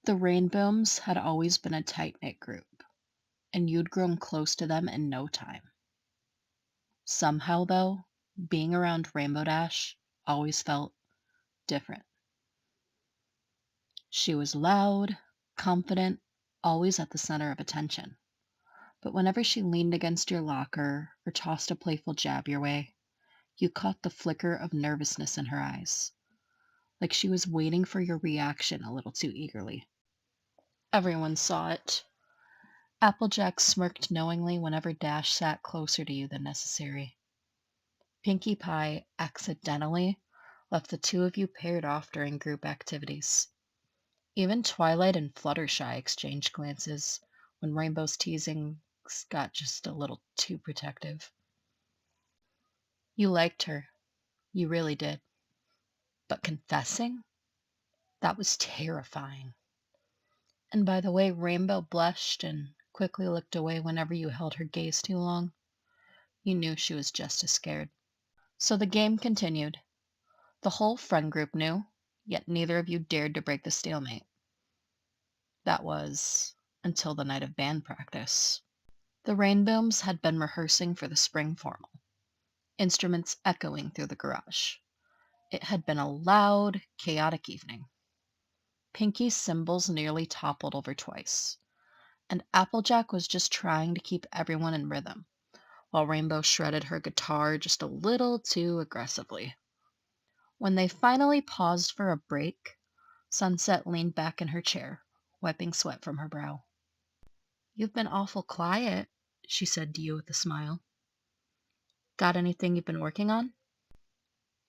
The Rainbooms had always been a tight-knit group, and you'd grown close to them in no time. Somehow, though, being around Rainbow Dash always felt different. She was loud, confident, always at the center of attention. But whenever she leaned against your locker or tossed a playful jab your way, you caught the flicker of nervousness in her eyes, like she was waiting for your reaction a little too eagerly. Everyone saw it. Applejack smirked knowingly whenever Dash sat closer to you than necessary. Pinkie Pie accidentally left the two of you paired off during group activities. Even Twilight and Fluttershy exchanged glances when Rainbow's teasing got just a little too protective. You liked her, you really did. But confessing? That was terrifying. And by the way Rainbow blushed and quickly looked away whenever you held her gaze too long, you knew she was just as scared. So the game continued. The whole friend group knew, yet neither of you dared to break the stalemate. That was until the night of band practice. The Rainbooms had been rehearsing for the spring formal, instruments echoing through the garage. It had been a loud, chaotic evening. Pinkie's cymbals nearly toppled over twice, and Applejack was just trying to keep everyone in rhythm, while Rainbow shredded her guitar just a little too aggressively. When they finally paused for a break, Sunset leaned back in her chair, wiping sweat from her brow. "You've been awful quiet," she said to you with a smile. "Got anything you've been working on?"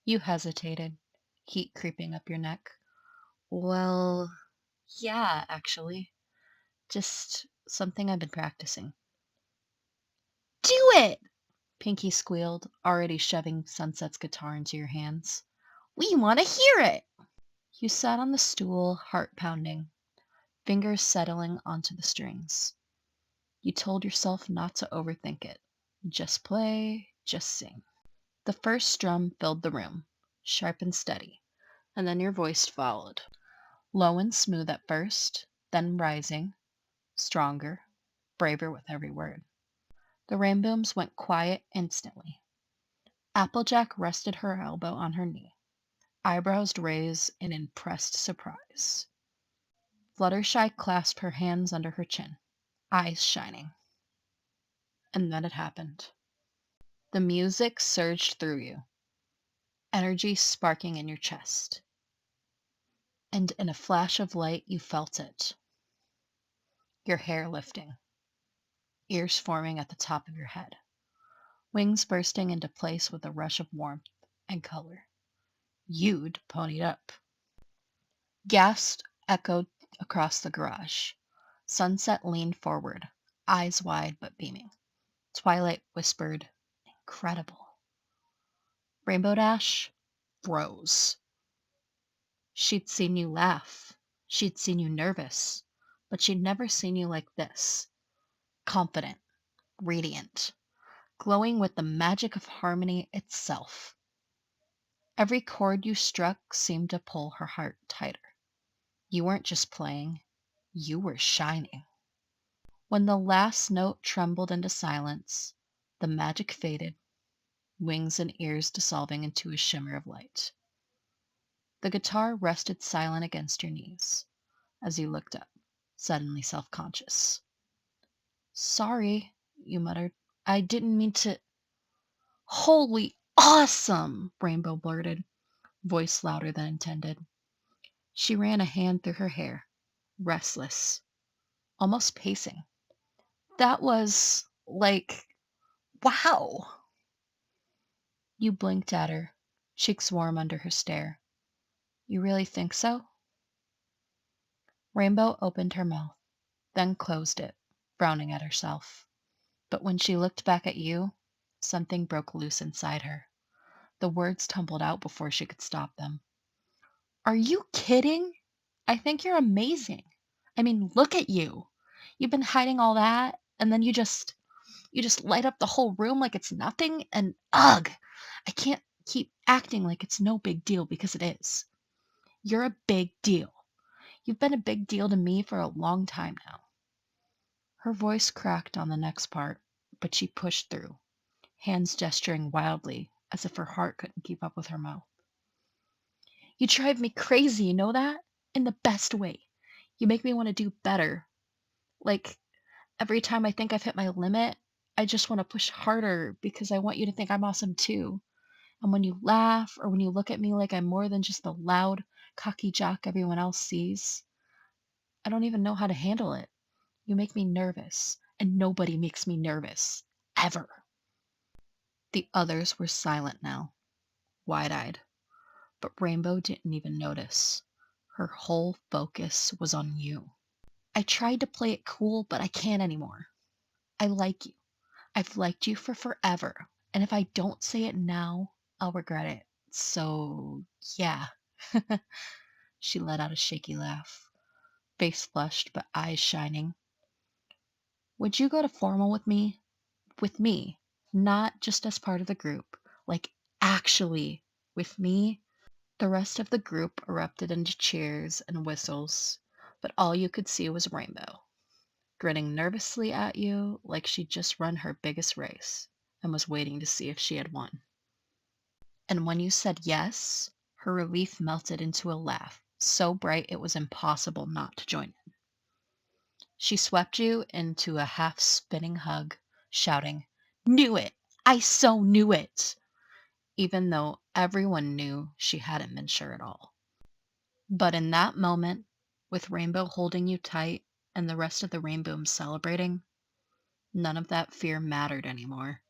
You hesitated, heat creeping up your neck. "Well, yeah, actually. Just something I've been practicing." "Do it!" Pinkie squealed, already shoving Sunset's guitar into your hands. "We want to hear it!" You sat on the stool, heart pounding, fingers settling onto the strings. You told yourself not to overthink it. Just play, just sing. The first strum filled the room, sharp and steady, and then your voice followed. Low and smooth at first, then rising, stronger, braver with every word. The Rainbooms went quiet instantly. Applejack rested her elbow on her knee, eyebrows raised in impressed surprise. Fluttershy clasped her hands under her chin, eyes shining. And then it happened. The music surged through you, energy sparking in your chest. And in a flash of light, you felt it. Your hair lifting, ears forming at the top of your head, wings bursting into place with a rush of warmth and color. You'd ponied up. Gasps echoed across the garage. Sunset leaned forward, eyes wide but beaming. Twilight whispered, "Incredible." Rainbow Dash froze. She'd seen you laugh. She'd seen you nervous. But she'd never seen you like this. Confident, radiant, glowing with the magic of harmony itself. Every chord you struck seemed to pull her heart tighter. You weren't just playing, you were shining. When the last note trembled into silence, the magic faded, wings and ears dissolving into a shimmer of light. The guitar rested silent against your knees as you looked up, suddenly self-conscious. "Sorry," you muttered. "I didn't mean to—" "Holy awesome!" Rainbow blurted, voice louder than intended. She ran a hand through her hair, restless, almost pacing. "That was, like, wow!" You blinked at her, cheeks warm under her stare. "You really think so?" Rainbow opened her mouth, then closed it, frowning at herself. But when she looked back at you, something broke loose inside her. The words tumbled out before she could stop them. "Are you kidding? I think you're amazing. I mean, look at you. You've been hiding all that, and then you just light up the whole room like it's nothing, and ugh, I can't keep acting like it's no big deal because it is. You're a big deal. You've been a big deal to me for a long time now." Her voice cracked on the next part, but she pushed through, hands gesturing wildly as if her heart couldn't keep up with her mouth. "You drive me crazy, you know that? In the best way. You make me want to do better. Like, every time I think I've hit my limit, I just want to push harder because I want you to think I'm awesome too. And when you laugh or when you look at me like I'm more than just the loud, cocky jock everyone else sees, I don't even know how to handle it. You make me nervous, and nobody makes me nervous. Ever." The others were silent now, wide eyed, but Rainbow didn't even notice. Her whole focus was on you. "I tried to play it cool, but I can't anymore. I like you. I've liked you for forever. And if I don't say it now, I'll regret it. So, yeah." She let out a shaky laugh, face flushed but eyes shining. "Would you go to formal with me? With me, not just as part of the group, like actually with me?" The rest of the group erupted into cheers and whistles, but all you could see was Rainbow, grinning nervously at you like she'd just run her biggest race and was waiting to see if she had won. And when you said yes, her relief melted into a laugh so bright it was impossible not to join in. She swept you into a half spinning hug, shouting, "Knew it! I so knew it!" Even though everyone knew she hadn't been sure at all. But in that moment, with Rainbow holding you tight and the rest of the Rainbows celebrating, none of that fear mattered anymore.